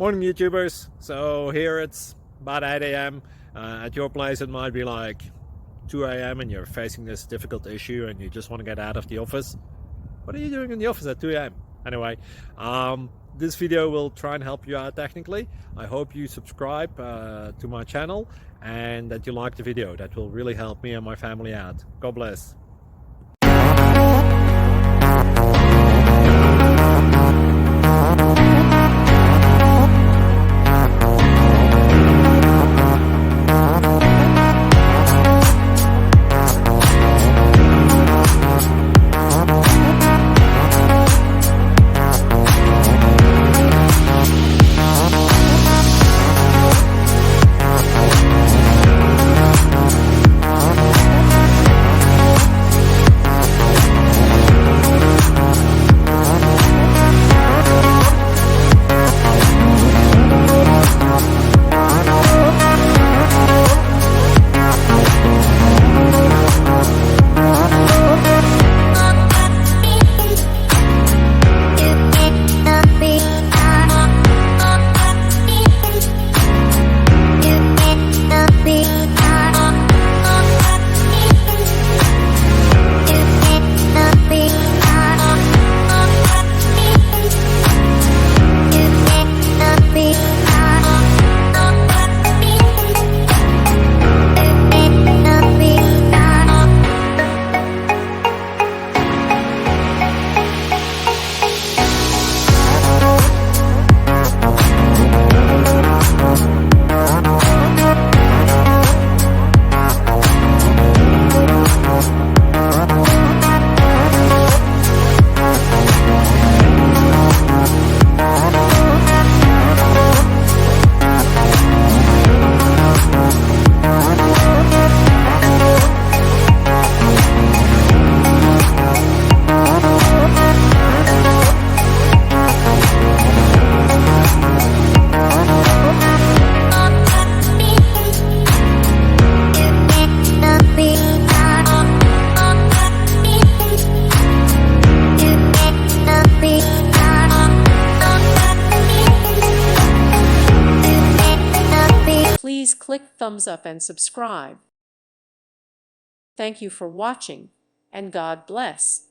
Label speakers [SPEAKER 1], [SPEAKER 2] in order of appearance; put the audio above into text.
[SPEAKER 1] Morning YouTubers. So here it's about 8 a.m. At your place it might be like 2 a.m. and you're facing this difficult issue and you just want to get out of the office. What are you doing in the office at 2 a.m.? Anyway, this video will try and help you out technically. I hope you subscribe to my channel and that you like the video. That will really help me and my family out. God bless.
[SPEAKER 2] Please click thumbs up and subscribe. Thank you for watching, and God bless.